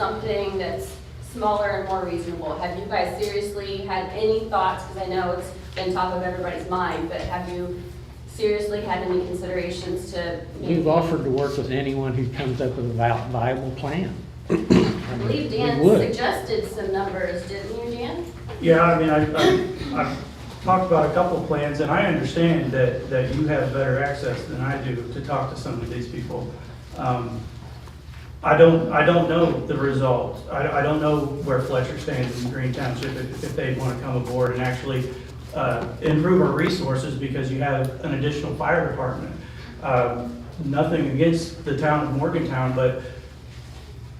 something that's smaller and more reasonable? Have you guys seriously had any thoughts, because I know it's been top of everybody's mind, but have you seriously had any considerations to maybe? We've offered to work with anyone who comes up with a viable plan. I believe Dan suggested some numbers, didn't you, Dan? Yeah, I mean, I've talked about a couple of plans, and I understand that you have better access than I do to talk to some of these people. I don't know the result. I don't know where Fletcher stands in Green Township, if they want to come aboard and actually improve our resources because you have an additional fire department. Nothing against the town of Morgantown, but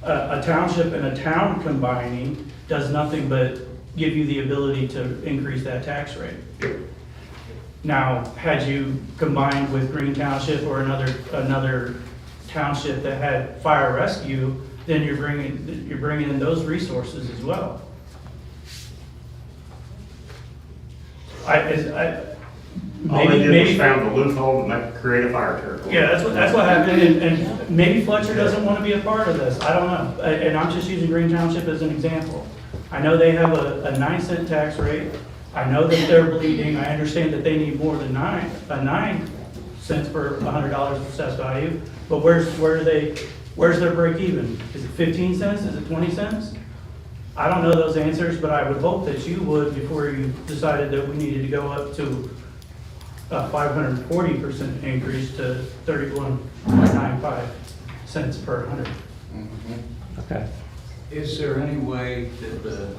a township and a town combining does nothing but give you the ability to increase that tax rate. Now, had you combined with Green Township or another township that had fire rescue, then you're bringing in those resources as well. All they did was found the loophole to create a fire territory. Yeah, that's what happened, and maybe Fletcher doesn't want to be a part of this, I don't know. And I'm just using Green Township as an example. I know they have a 9-cent tax rate, I know that they're bleeding, I understand that they need more than 9 cents per $100 of assessed value, but where's their break even? Is it 15 cents, is it 20 cents? I don't know those answers, but I would hope that you would before you decided that we needed to go up to a 540% increase to 31.95 cents per 100. Okay. Is there any way that the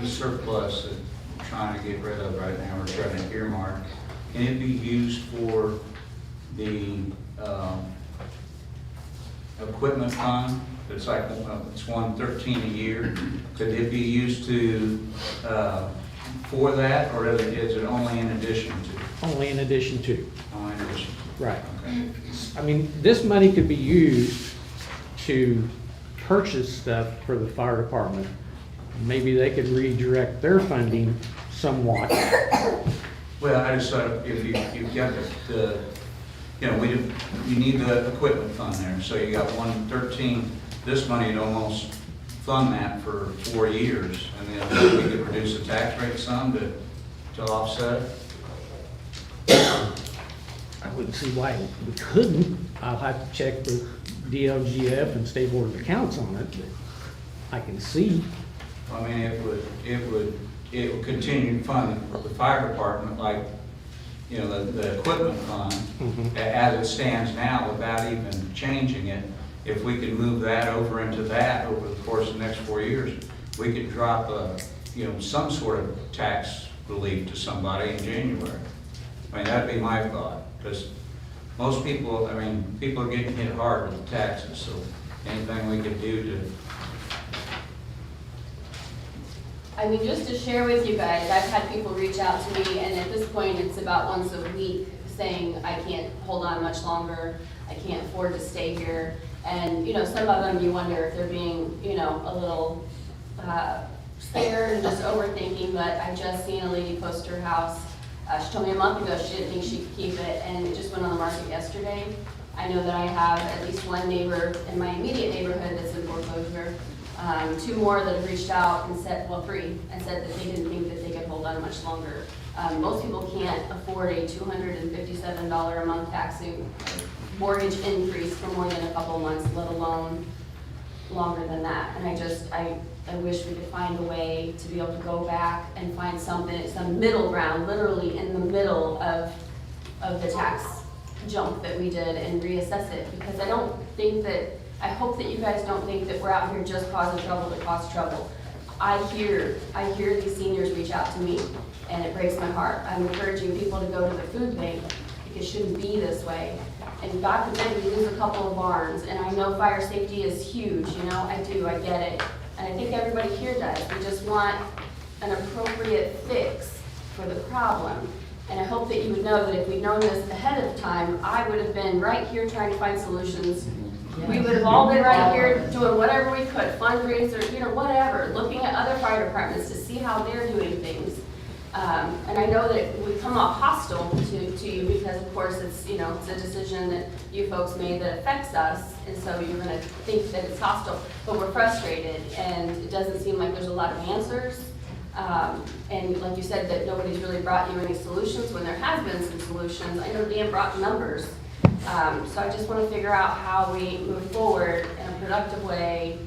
surplus that we're trying to get rid of right now, we're trying to earmark, can it be used for the equipment fund? It's like, it's $113 a year. Could it be used to, for that, or is it only in addition to? Only in addition to. Only in addition to. Right. Okay. I mean, this money could be used to purchase stuff for the fire department. Maybe they could redirect their funding somewhat. Well, I just thought if you've got the you know, you need the equipment fund there, so you got 113. This money would almost fund that for 4 years, and then we could reduce the tax rate some to offset it. I wouldn't see why we couldn't. I'll have to check with DLGF and State Board of Accounts on it, but I can see. I mean, it would continue to fund the fire department like, you know, the equipment fund as it stands now without even changing it. If we could move that over into that over the course of the next 4 years, we could drop some sort of tax relief to somebody in January. I mean, that'd be my thought, because most people, I mean, people are getting hit hard with the taxes, so anything we could do to. I mean, just to share with you guys, I've had people reach out to me, and at this point, it's about once a week saying, I can't hold on much longer, I can't afford to stay here. And, you know, some of them you wonder if they're being, you know, a little scared and just overthinking, but I just seen a lady post her house. She told me a month ago she didn't think she could keep it, and it just went on the market yesterday. I know that I have at least one neighbor in my immediate neighborhood that's in foreclosure. 2 more that have reached out and said, well, 3, and said that they didn't think that they could hold on much longer. Most people can't afford a $257 a month taxing mortgage increase for more than a couple of months, let alone longer than that. And I wish we could find a way to be able to go back and find some middle ground, literally in the middle of the tax jump that we did and reassess it, because I hope that you guys don't think that we're out here just causing trouble to cause trouble. I hear these seniors reach out to me, and it breaks my heart. I'm encouraging people to go to the food bank, because it shouldn't be this way. And God forbid we lose a couple of barns, and I know fire safety is huge, you know, I get it. And I think everybody here does. We just want an appropriate fix for the problem. And I hope that you would know that if we'd known this ahead of time, I would have been right here trying to find solutions. We would have all been right here doing whatever we could, fundraiser, you know, whatever, looking at other fire departments to see how they're doing things. And I know that we come off hostile to you because of course it's, you know, it's a decision that you folks made that affects us. And so you're gonna think that it's hostile, but we're frustrated and it doesn't seem like there's a lot of answers. And like you said, that nobody's really brought you any solutions when there has been some solutions. I know Dan brought numbers. So I just want to figure out how we move forward in a productive way.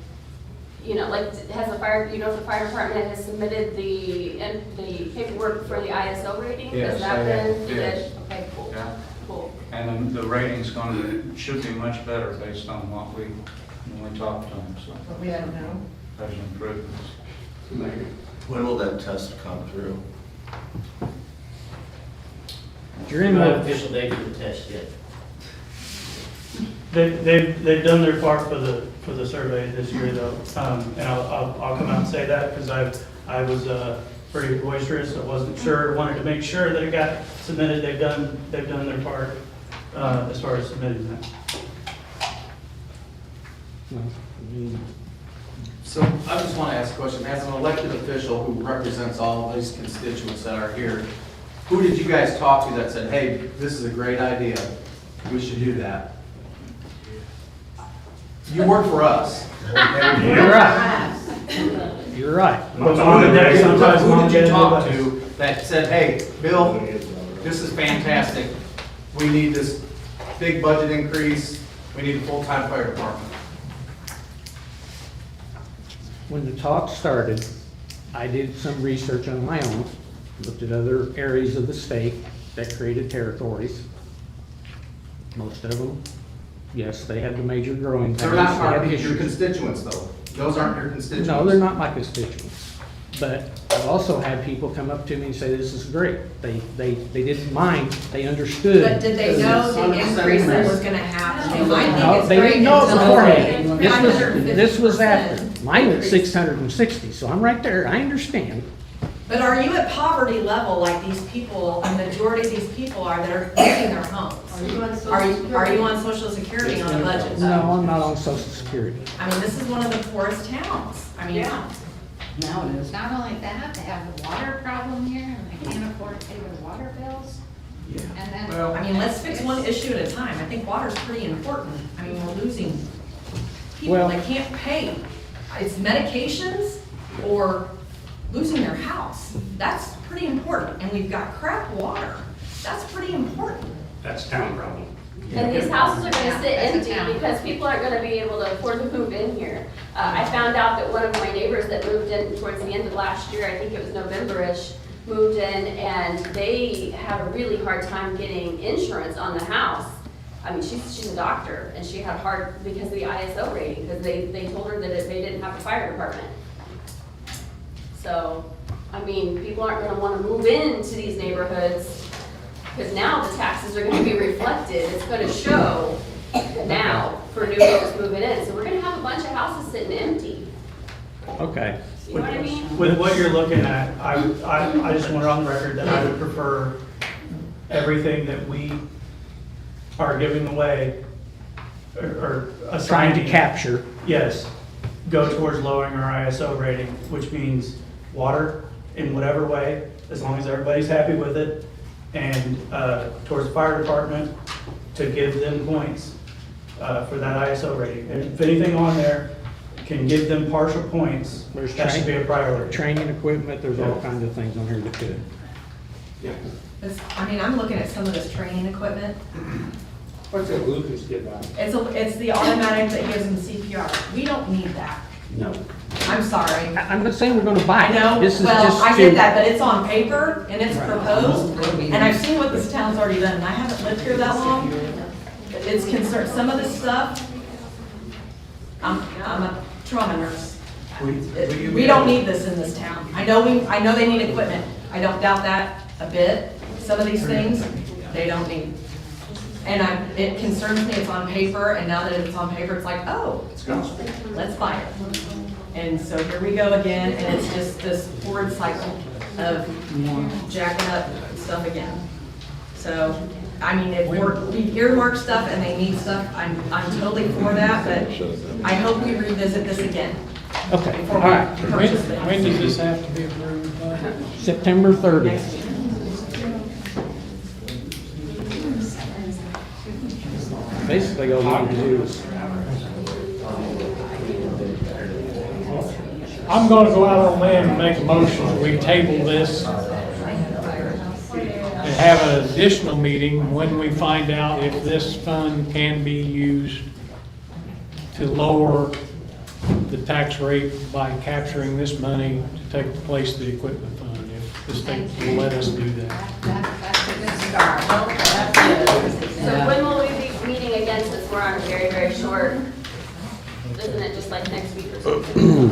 You know, like, has the fire, you know, if the fire department has submitted the paperwork for the ISO rating? Yes, Has that I have. been? Yes. Okay, cool. Yeah. Cool. And the rating's should be much better based on when we talk to them, so But we don't know. there's improvements. When will that test come through? During No the, official date for the test yet. They've done their part for the survey this year though, and I'll come out and say that because I was pretty boisterous. I wasn't sure, wanted to make sure that it got submitted. They've done their part as far as submitting that. So I just want to ask a question. As an elected official who represents all of these constituents that are here, who did you guys talk to that said, hey, this is a great idea, we should do that? You work for us. you're right. You're right. But mom and dad sometimes Who won't did you get talk advice. to that said, hey, Bill, this is fantastic, we need this big budget increase, we need a full-time fire department? When the talk started, I did some research on my own, looked at other areas of the state that created territories. Most of them, yes, they had the major growing pains. They're not they had our, your issues. constituents though. Those aren't your constituents. No, they're not my constituents. But I've also had people come up to me and say, this is great. They didn't mind, they understood. But did they know the 100% increase that increase. was gonna happen? They might No, think it's they great didn't know it until beforehand. it's This was 550%. after. Mine was 660, so I'm right there. I understand. But are you at poverty level like these people, a majority of these people are that are losing their homes? Are you on social security on a budget? No, I'm not on social security. I mean, this is one of the poorest towns. I mean, No, and it's not only that, they have the water problem here, and they can't afford to pay their water bills. And then. Well, I mean, let's fix one issue at a time. I think water's pretty important. I mean, we're losing people, Well- they can't pay. It's medications or losing their house. That's pretty important. And we've got crap water. That's pretty important. That's town problem. And these houses are gonna sit That's a empty town. because people aren't gonna be able to afford to move in here. I found out that one of my neighbors that moved in towards the end of last year, I think it was November-ish, moved in and they had a really hard time getting insurance on the house. I mean, she's a doctor and she had hard because of the ISO rating, because they told her that they didn't have a fire department. So, I mean, people aren't gonna wanna move into these neighborhoods because now the taxes are gonna be reflected. It's gonna show now for new folks moving in. So we're gonna have a bunch of houses sitting empty. Okay. You know what I mean? With what you're looking at, I just want it on record that I would prefer everything that we are giving away or Trying assigning. to capture. Yes, go towards lowering our ISO rating, which means water in whatever way, as long as everybody's happy with it. And towards the fire department, to give them points for that ISO rating. And if anything on there can give them partial points, There's that should be a priority. Training equipment, there's all kinds of things on here that could. I mean, I'm looking at some of this training equipment. What's that Lucas did about it? It's the automatic that gives them CPR. We don't need that. No. I'm sorry. I'm not saying we're gonna buy I it. know, This is well, just I to- get that, but it's on paper and it's Right. proposed. And I've seen what this town's already done, and I haven't lived here that long. It's concerned, some of this stuff, I'm a trauma nurse. We don't need this in this town. I know they need equipment. I don't doubt that a bit. Some of these things, they don't need. And it concerns me, it's on paper, and now that it's on paper, it's like, oh, let's buy it. And so here we go again, and it's just this horrid cycle of jacking up stuff again. So, I mean, if we earmark stuff and they need stuff, I'm totally for that, but I hope we revisit this again. Okay, all right. When does this have to be approved by? September 30th. Basically, all we need to do is, I'm gonna go out on limb and make a motion that we table this and have an additional meeting when we find out if this fund can be used to lower the tax rate by capturing this money to take the place of the equipment fund, if the state will let us do that. That's a good start. So when will we be meeting again, since we're on very, very short? Isn't it just like next week or something?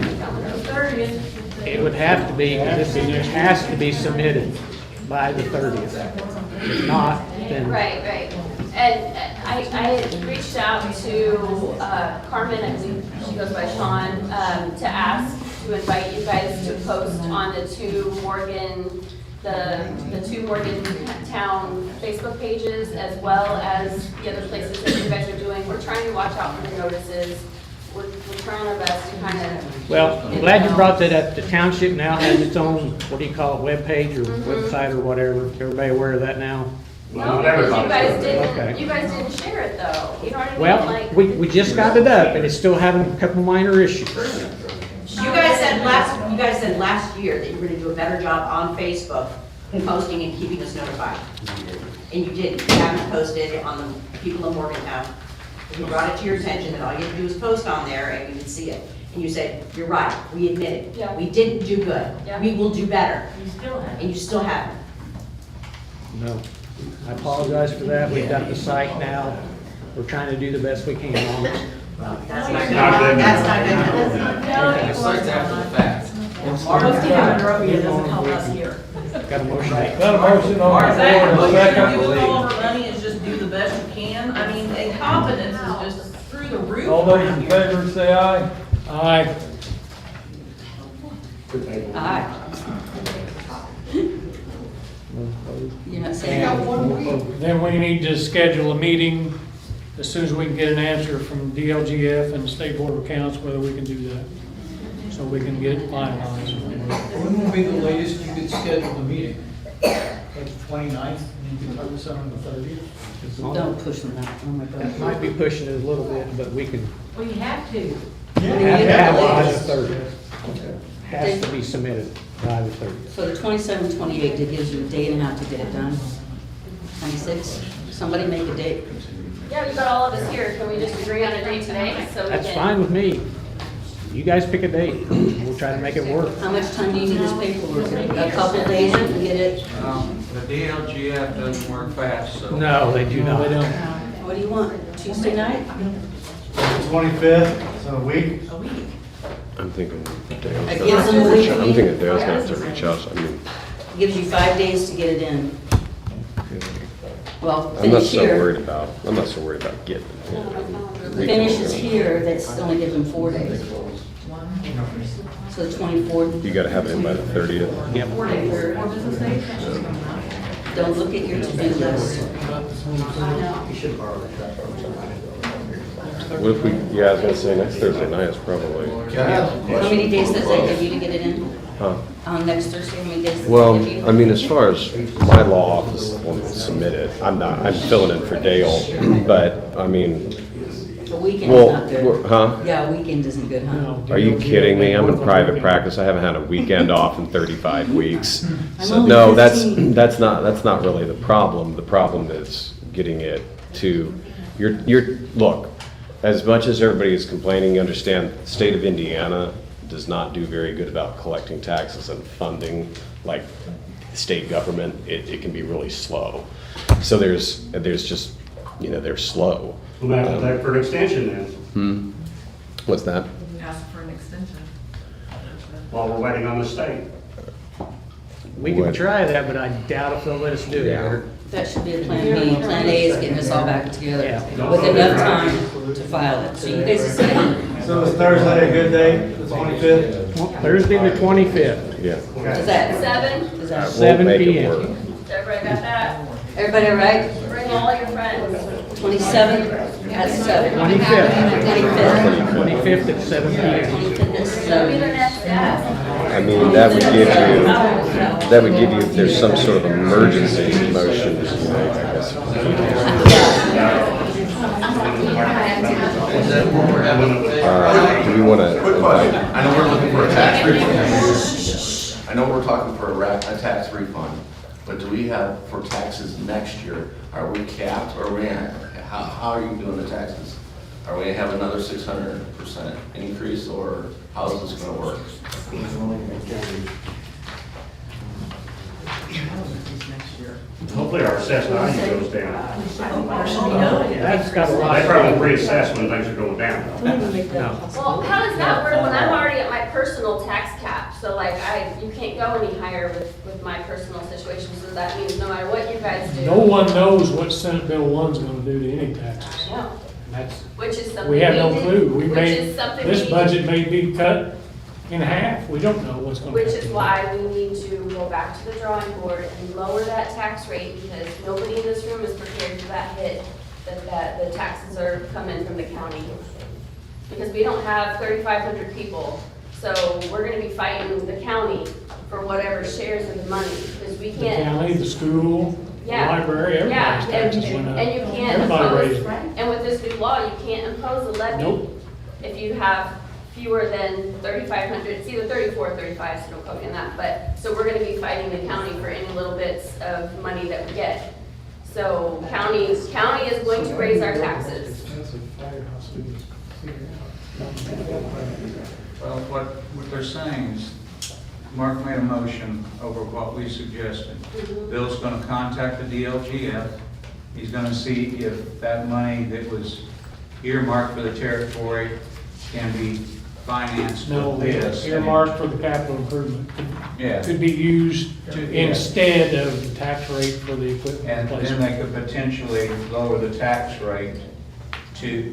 it would have to be, this has to be submitted by the 30th. If not, then. Right, right. And I had reached out to Carmen, I believe she goes by Sean, to ask to invite you guys to post on the two Morgan Town Facebook pages, as well as the other places that you guys are doing. We're trying to watch out for the notices. We're trying our best to kind of. Well, I'm glad you brought that up. The township now has its own, what do you call it, webpage or website or whatever. Everybody aware of that now? No, because you guys Okay. didn't share it though. You know what I mean? Well, Like, we just got it up and it's still having a couple minor issues. You guys said last year that you were gonna do a better job on Facebook in posting and keeping us notified. And you didn't. You haven't posted it on the people of Morgantown. We brought it to your attention that all you have to do is post on there and you can see it. And you said, you're right, we admit it. Yeah. We didn't do good. Yeah. We will do better. You still have. And you still haven't. No. I apologize for that. We've got the site now. We're trying to do the best we can on it. That's not good. Not good. That's not good. It starts after the fact. Posting on Monrovia doesn't help us here. Got a motion. Got a motion on the Exactly, floor, what and a you're gonna do second. with all of our money is just do the best you can. I mean, and confidence is just through the roof All those around in here. favor say aye. Aye. Aye. You're not saying. Then we need to schedule a meeting as soon as we can get an answer from DLGF and the State Board of Accounts whether we can do that. So we can get it finalized. When will be the latest you could schedule the meeting? Like the 29th, and you can focus on the 30th? Don't push them out. Oh my That God. might be pushing it a little bit, but we can Well, you have to. have to have it by the 30th. Has to be submitted by the 30th. So the 27, 28, it gives you a day and a half to get it done. 26, somebody make a date. yeah, you got all of us here. Can we just agree on a date today so we can? That's fine with me. You guys pick a date. We'll try to make it work. How much time do you need this paperwork? A couple days you can get it? The DLGF doesn't work fast, so. No, they do not. What do you want? Tuesday night? 25th, so a week? A week. I'm thinking It gives them a week. I'm thinking Dale's gonna have to reach out, I mean, Gives you 5 days to get it in. Well, I'm not finish so worried here. about getting it. Finishes here, that's only gives them 4 days. So the 24th, You gotta have it in by the 30th. Yep. 4 days, 4 business days. don't look at your to-do list. What if we, yeah, I was gonna say, next Thursday night is probably, How many days does that give you to get it in? huh? Next Thursday, how many days does it Well, give you? I mean, as far as my law office will submit it, I'm filling in for Dale, but, I mean, The weekend well, is not good. huh? Yeah, weekend isn't good, huh? No. Are you kidding me? I'm in private practice. I haven't had a weekend off in 35 weeks. So, only no, 15. that's not really the problem. The problem is getting it to, look, as much as everybody is complaining, you understand, the state of Indiana does not do very good about collecting taxes and funding, like state government. It can be really slow. So there's just, they're slow. We'll have to apply for an extension then, What's that? Ask for an extension. while we're waiting on the state. We can What? try that, but I doubt if they'll let us do it. That should be a plan B. Plan A is getting us all back together Yeah. with enough time to file it. So you guys decide. So is Thursday a good day, the 25th? Thursday, the 25th. Yeah. Is that, 7? is that, We'll 7 make it p.m. work. Everybody got that? everybody all right? Bring all your friends. 27th? At 7. 25th. 25th at 7 p.m. That'll be the next step. I mean, that would give you, if there's some sort of emergency motion, you know, I guess. Do we want to Quick question, invite? I know we're looking for a tax refund. I know we're talking for a tax refund, but do we have, for taxes next year, are we capped, or how are you doing the taxes? Are we gonna have another 600% increase, or how is this gonna work? Hopefully our assessed value goes down. That's got a lot. They probably reassess when things are going down. No. Well, how does that work when I'm already at my personal tax cap? So like you can't go any higher with my personal situation, so that means no matter what you guys do. No one knows what Senate Bill 1's gonna do to any taxes. I know, That's, which is something we have no did- clue. We Which may, is something this we- budget may be cut in half. We don't know what's gonna happen. Which is why we need to go back to the drawing board and lower that tax rate, because nobody in this room is prepared for that hit, that the taxes are coming from the county. Because we don't have 3,500 people, so we're gonna be fighting the county for whatever shares of the money, because we The can't. county, the school, the Yeah. library, Yeah, everybody's taxes went up. and you can't Everybody impose, raised it. and with this new law, you can't impose a levy. Nope. If you have fewer than 3,500, it's either 34 or 35, so don't quote me on that, but, so we're gonna be fighting the county for any little bits of money that we get. So county is going to raise our taxes. Well, what they're saying is, Mark made a motion over what we suggested. Bill's gonna contact the DLGF. He's gonna see if that money that was earmarked for the territory can be financed No, with this. earmarked for the capital improvement. Yeah. Could be used Yeah. instead of the tax rate for the equipment And then replacement. they could potentially lower the tax rate to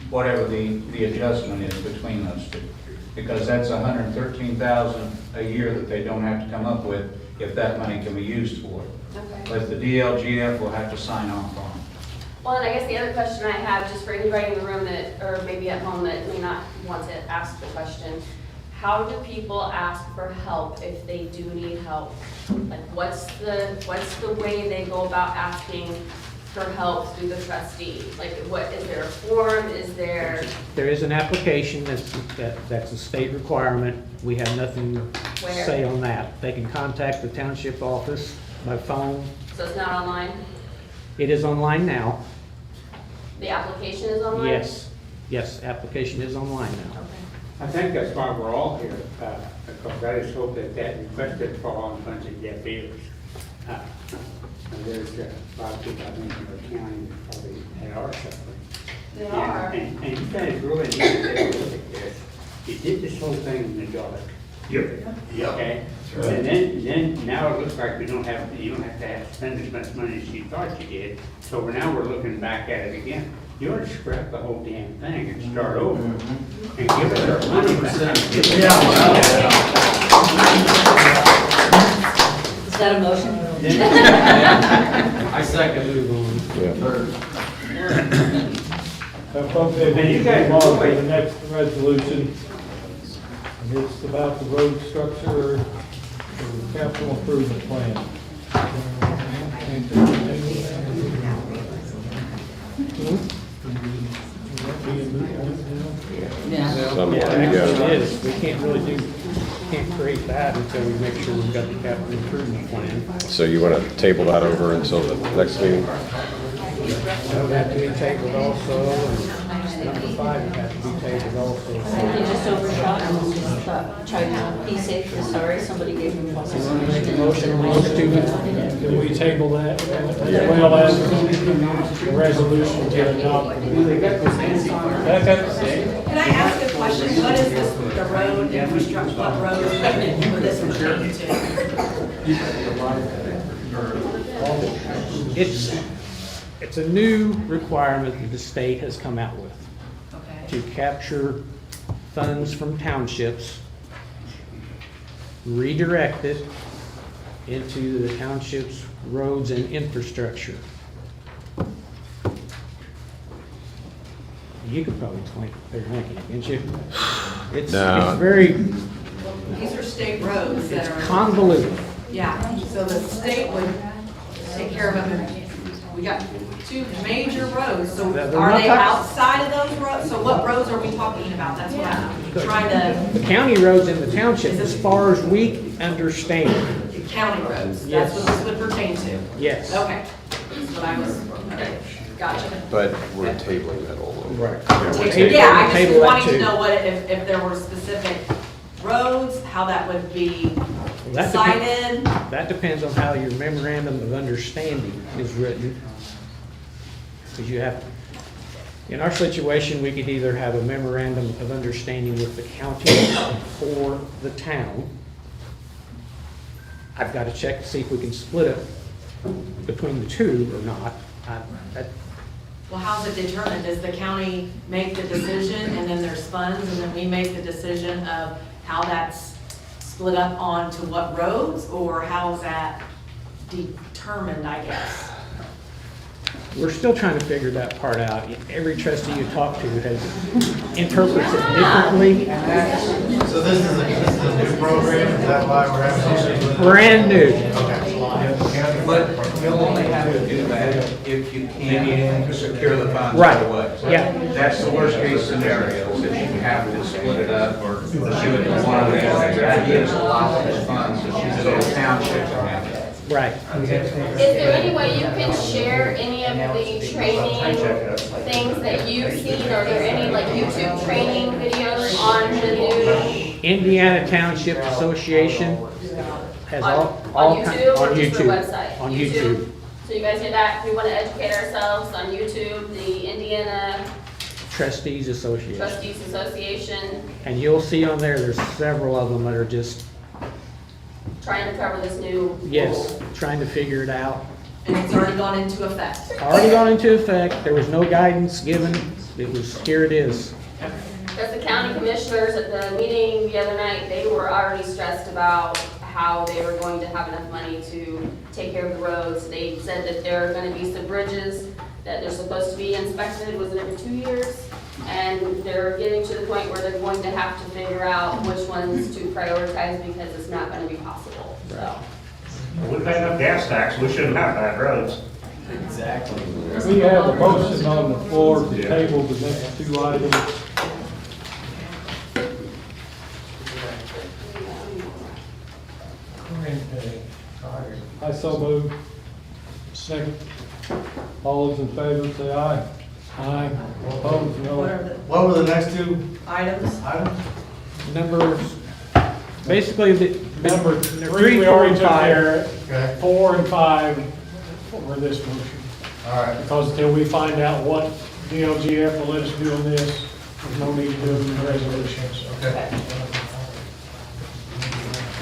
whatever the adjustment is between those two. Because that's $113,000 a year that they don't have to come up with if that money can be used for it. Okay. But the DLGF will have to sign off on it. Well, and I guess the other question I have, just for anybody in the room that, or maybe at home that may not want to ask the question, how do people ask for help if they do need help? Like, what's the way they go about asking for help through the trustee? Like, is there a form, is there? There is an application that's a state requirement. We have nothing to Where? say on that. They can contact the township office by phone. So it's not online? It is online now. The application is online? Yes, application is online now. Okay. I think that's why we're all here, because I just hope that request didn't fall on a bunch of deaf ears. And there's a lot of people, I think, in the county that probably that are suffering. They are. And you guys really need to take a look at this. You did this whole thing in the dark. Yep. Okay? And then now it looks like you don't have to spend as much money as you thought you did. So now we're looking back at it again. You ought to scrap the whole damn thing and start over and give us our money back. Is that a motion? I second. And you guys Move on will to the wait. next resolution. And it's about the road structure, the capital improvement plan. Somewhat, Actually, yeah. it is. We can't create that until we make sure we've got the capital improvement plan. So you want to table that over until the next meeting? That would have to be tabled also, and number 5 would have to be tabled also. You just overshot and just tried to be safe and sorry, somebody gave him false information. Motion, Can we table that as well as the resolution to adopt? Second. Can I ask a question? What is this, the road infrastructure, what road equipment for this pertaining to? It's a new requirement that the state has come out with to capture funds from townships, redirect it into the township's roads and infrastructure. You could probably explain what they're thinking, can't you? It's No. very, These are state roads that it's are. convoluted. Yeah, so the state would take care of them. We got two major roads, so They're are not they talking- outside of those roads? So what roads are we talking about? That's what I'm trying to, The county roads in the township, as far as we understand, county roads, Yes. that's what this would pertain to. yes. Okay, that's what I was, okay, gotcha. But we're tabling that all over. Right. Yeah, I just Table was that wanting to too. know what, if there were specific roads, how that would be That decided. That depends on how your memorandum of understanding is written. Because you have, in our situation, we could either have a memorandum of understanding with the county or the town. I've got to check to see if we can split it between the two or not. That- Well, how's it determined? Does the county make the decision and then there's funds and then we make the decision of how that's split up onto what roads? Or how's that determined, I guess? We're still trying to figure that part out. Every trustee you talk to interprets it differently. So this is a new program, is that why we're having issues with it? Brand new. But you'll only have to do that if you can secure the funds Right. otherwise. Yeah. That's the worst case scenario, is if you have to split it up or do it in one of the, the idea is a lot of those funds, so the township can have it. Right. Is there any way you can share any of the training things that you've seen? Are there any like YouTube training videos on the new? Indiana Township Association has all On kind- YouTube on or just their YouTube. website? On YouTube. So you guys hear that? We want to educate ourselves on YouTube, the Indiana Trustees Association. Trustees Association, And you'll see on there, there's several of them that are just, trying to cover this new. yes, trying to figure it out. And it's already gone into effect. Already gone into effect. There was no guidance given. It was, here it is. Because the county commissioners at the meeting the other night, they were already stressed about how they were going to have enough money to take care of the roads. They said that there are gonna be some bridges that they're supposed to be inspected, was it every 2 years? And they're getting to the point where they're going to have to figure out which ones to prioritize because it's not gonna be possible, so. We pay enough gas tax, we shouldn't have bad roads. Exactly. We have a motion on the floor to table the next two items. I so move. Second. All those in favor, say aye. Aye. Opposed, What no. are the What were the next two items? items? Numbers, basically, Number they're 3, we already took 5. care Okay, of. 4 and 5 were this motion. all right. Because until we find out what DLGF will let us do on this, there's no need to do it in the resolutions. Okay.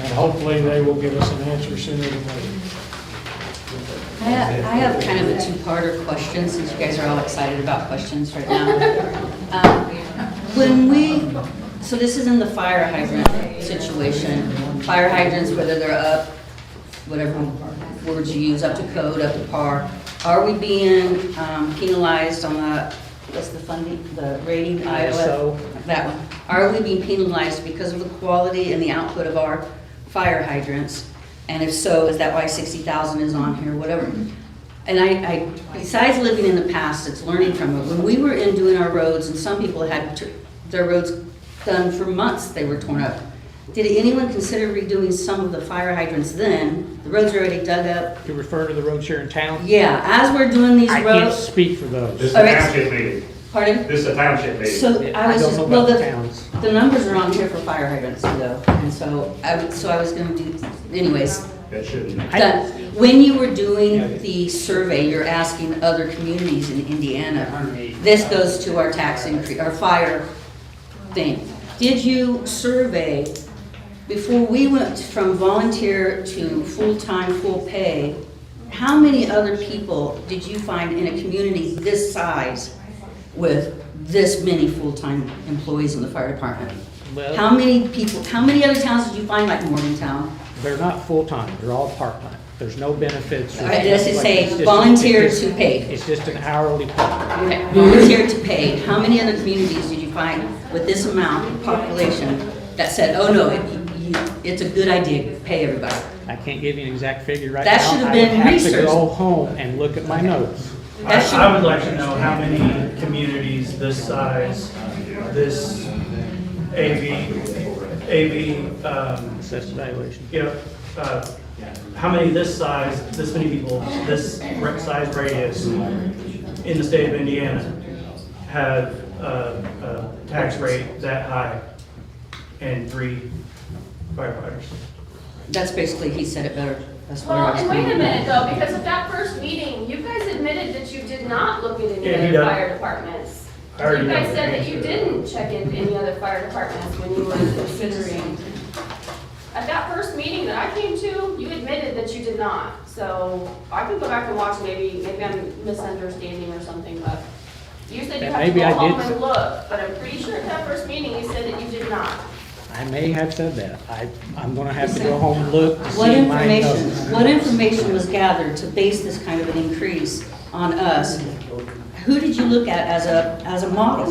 And hopefully they will give us an answer sooner than later. I have kind of a two-parter question, since you guys are all excited about questions right now. So this is in the fire hydrant situation. Fire hydrants, whether they're up, whatever words you use, up to code, up to par, are we being penalized on the, what's the funding, the rating? ISO. That one. Are we being penalized because of the quality and the output of our fire hydrants? And if so, is that why 60,000 is on here, whatever? And I, besides living in the past, it's learning from it. When we were in doing our roads, and some people had their roads done for months, they were torn up. Did anyone consider redoing some of the fire hydrants then? The roads are already dug up. To refer to the roads here in town? Yeah, as we're doing these I can't roads. speak for those. This is All a right. township meeting. Pardon? This is a township meeting. So I was don't just, know well, about the towns. the numbers are on here for fire hydrants though. And so I was gonna do, anyways. That shouldn't. Done. When you were doing the survey, you're asking other communities in Indiana. This goes to our tax increase, our fire thing. Did you survey, before we went from volunteer to full-time, full pay, how many other people did you find in a community this size with this many full-time employees in the fire department? Well- How many people, how many other towns did you find like Morgantown? They're not full-time, they're all part-time. There's no benefits. or All right, does it like- say it's just- volunteer it's to just- paid? It's just an hourly pay. Okay, volunteered to pay. How many other communities did you find with this amount of population that said, oh no, it's a good idea, pay everybody? I can't give you an exact figure right now. That should have been I would have to researched. go home and look at my notes. I would like to know how many communities this size, this AV, Assessed evaluation. how many this size, this many people, this size radius in the state of Indiana have a tax rate that high and 3 firefighters? That's basically, he said it better. That's what I Well, was and wait a thinking. minute though, because at that first meeting, you guys admitted that you did not look at any Yeah, he other does. fire departments. I already You guys know. said that you didn't check into any other fire departments when you were considering. At that first meeting that I came to, you admitted that you did not. So I can go back and watch, maybe I'm misunderstanding or something, but you said you And had to maybe go I home did. and look, but I'm pretty sure at that first meeting, you said that you did not. I may have said that. I'm gonna have to go home and look to What see my notes. what information was gathered to base this kind of an increase on us? Who did you look at as a model?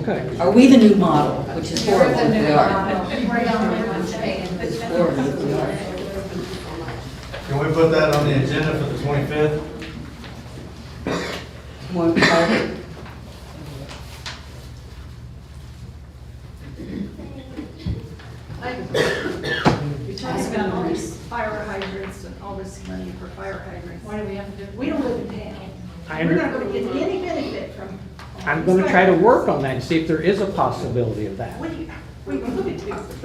Okay. Are we the new model, which is horrible if we are? We're the only ones paying. It's horrible if we are. Can we put that on the agenda for the 25th? More private. You're talking about all these fire hydrants and all this money for fire hydrants. Why do we have to do? We don't live in town. We're not gonna get any benefit from. I'm gonna try to work on that and see if there is a possibility of that. What do you look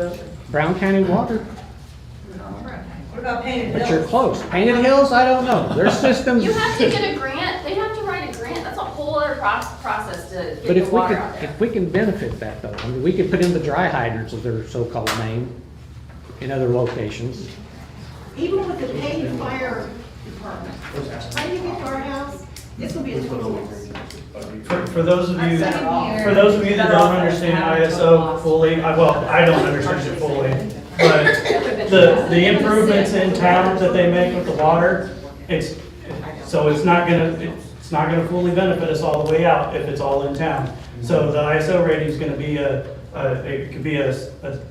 at? Brown County Water, What about Painted but you're close. Painted Hills, I don't know. Their systems. You have to get a grant, they have to write a grant, that's a whole other process to But get if the we water could, out there. if we can benefit that though, I mean, we could put in the dry hydrants as their so-called name in other locations. Even with the painted fire department, how do you get to our house? This will be a total. For those of you, that don't understand ISO fully, I don't understand it fully, but the improvements in town that they make with the water, it's not gonna fully benefit us all the way out if it's all in town. So the ISO rating is gonna be it could be a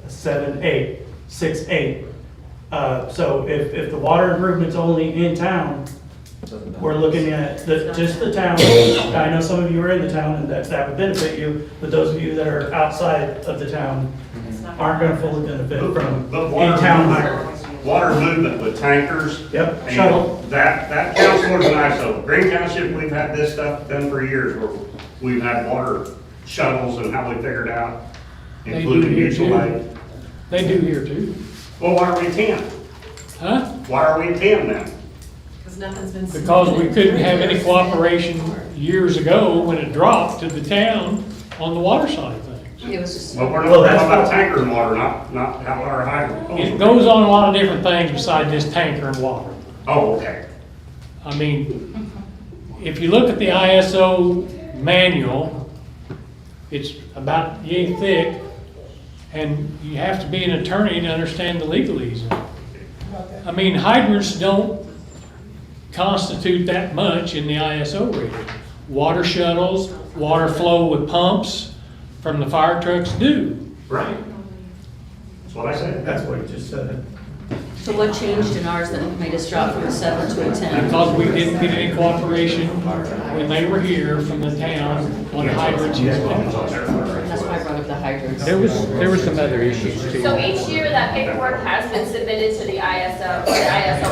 7.8, 6.8. So if the water improvement's only in town, we're looking at just the town. I know some of you are in the town and that would benefit you, but those of you that are outside of the town aren't gonna fully benefit from But a town hydro. water movement with tankers. Yep, And shuttle. that counts towards an ISO. Green Township, we've had this stuff done for years, where we've had water shuttles and how we figured out, They do including here mutual too. aid. They do here too. Well, why are we 10? Huh? Why are we 10 then? Because nothing's been. Because we couldn't have any cooperation years ago when it dropped to the town on the water side of things. It was just, Well, we're Well, not that's talking about what- tanker and water, not how our hydrant. It goes on a lot of different things besides just tanker and water. Oh, okay. I mean, if you look at the ISO manual, it's about yay thick, and you have to be an attorney to understand the legalese. I mean, hydrants don't constitute that much in the ISO rating. Water shuttles, water flow with pumps from the fire trucks do. Right. That's what I said. That's what he just said. so what changed in ours that made us drop from a 7 to a 10? Because we didn't get any cooperation when they were here from the town on hydrants. That's why I brought up the hydrants. There was some other issues too. So each year that paperwork has been submitted to the ISO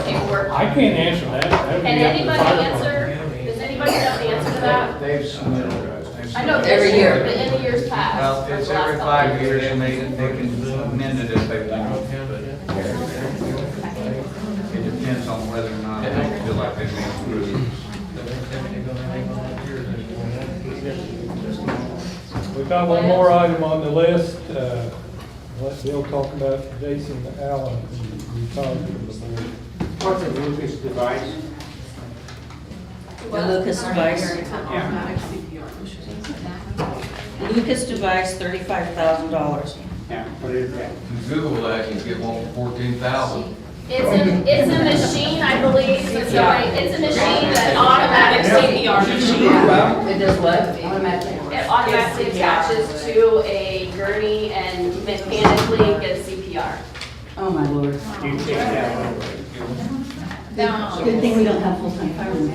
paperwork. I can't answer that. That would be Can up to the anybody fire answer, department. does anybody know the answer to that? They've submitted. I know Every this year, year. but in the years past. Well, like it's the last every couple 5 of years and they can amend it if they want. It depends on whether or not they feel like they've been approved. We've got one more item on the list. Let Bill talk about Jason Allen, who retired from the board. What's a Lucas device? The Lucas device, Lucas device, $35,000. Yeah, what is that? Google that, you get one for 14,000. It's a machine, I believe, it's a machine that automatic CPR machine. It does what? It automatically attaches to a gurney and mechanically gets CPR. Oh, my lord. You take that over. No. Good thing we don't have full-time firemen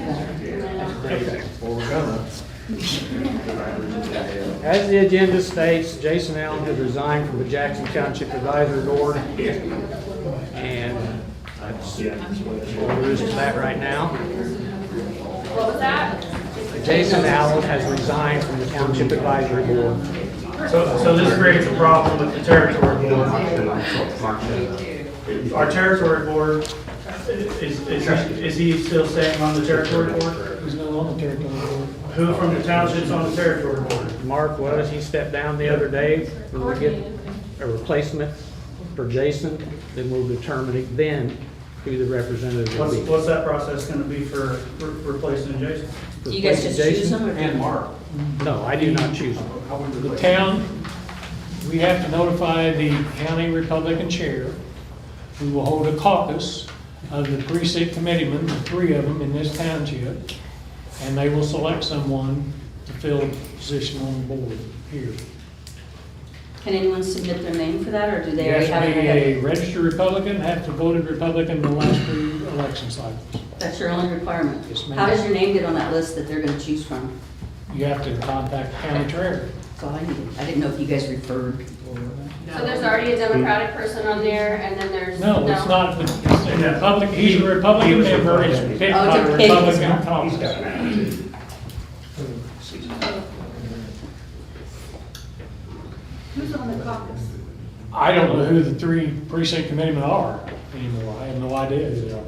for that. As the agenda states, Jason Allen has resigned from the Jackson Township Advisory Board. And that's all there is to that right now. What was that? Jason Allen has resigned from the Township Advisory Board. So this creates a problem with the territory board. Our territory board, is he still staying on the territory board? He's no on the territory board. Who from the township's on the territory board? Mark was, he stepped down the other day. When we get a replacement for Jason, then we'll determine then who the representative will be. What's that process gonna be for replacing Jason? Do you guys just choose them or? And Mark. No, I do not choose them. The town, we have to notify the county Republican chair. We will hold a caucus of the precinct committeemen, the 3 of them in this township, and they will select someone to fill a position on the board here. Can anyone submit their name for that, or do they You already have have to be it? a registered Republican, have to voted Republican in the last 3 election cycles. That's your only requirement? Yes, ma'am. How does your name get on that list that they're gonna choose from? You have to contact the county treasurer. That's all I needed. I didn't know if you guys referred people or. So there's already a Democratic person on there, and then there's. No, it's not, it's a Republican, he's a Republican member, it's picked Oh, by it's the a pick. Republican caucus. Who's on the caucus? I don't know who the 3 precinct committeemen are anymore, I have no idea who they are.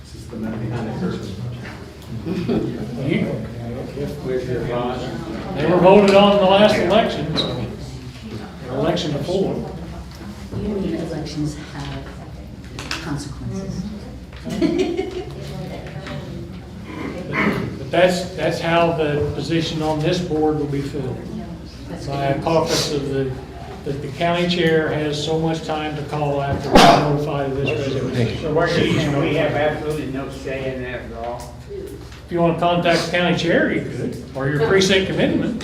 This is the man behind the curtain. They were voted on in the last election, so, or election before. You mean elections have consequences? But that's how the position on this board will be filled. By a caucus of that the county chair has so much time to call after we're notified of this resignation. So we're saying we have absolutely no say in that at all? If you want to contact the county chair, you could, or your precinct committeeman.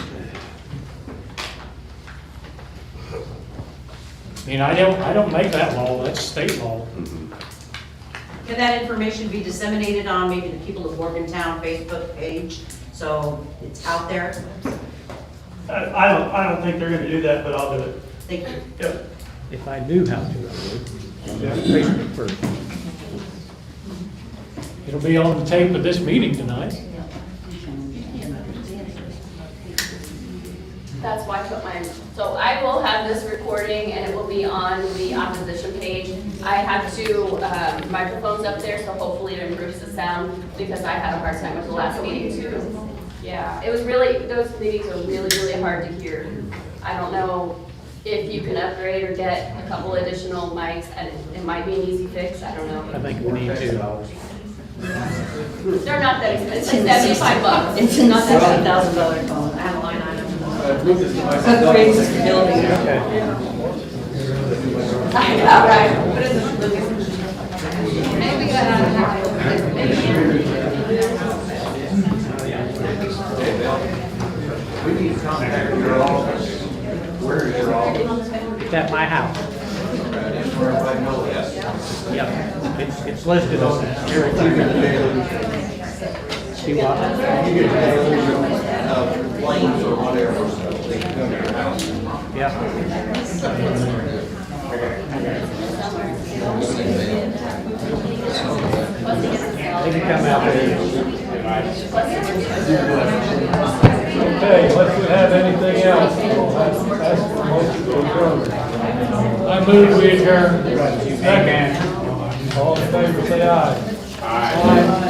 I mean, I don't make that law, that's state law. Can that information be disseminated on maybe the People of Morgantown Facebook page, so it's out there? I don't think they're gonna do that, but I'll do it. Thank you. Yep. If I knew how to, I would. Facebook first. It'll be on the tape of this meeting tonight. That's why I put mine, so I will have this recording and it will be on the opposition page. I have 2 microphones up there, so hopefully it improves the sound, because I had a hard time with the last meeting too. Yeah, it was really, those meetings were really, really hard to hear. I don't know if you can upgrade or get a couple additional mics, and it might be an easy fix, I don't know. I think we need to. They're not that expensive, it's $75. It's in the Not that bad. $60,000 phone. I have a line item. Upgrades the building. I know, right? But it's Maybe we got We need to contact your office. Where is your office? It's at my house. Where everybody knows that. Yep, it's listed on here. See what? Planes or whatever, so they can come to your house. They can come out there. Okay, unless we have anything else, we'll ask for a motion to adjourn. I move we adjourn. Second. All in favor, say aye. Aye.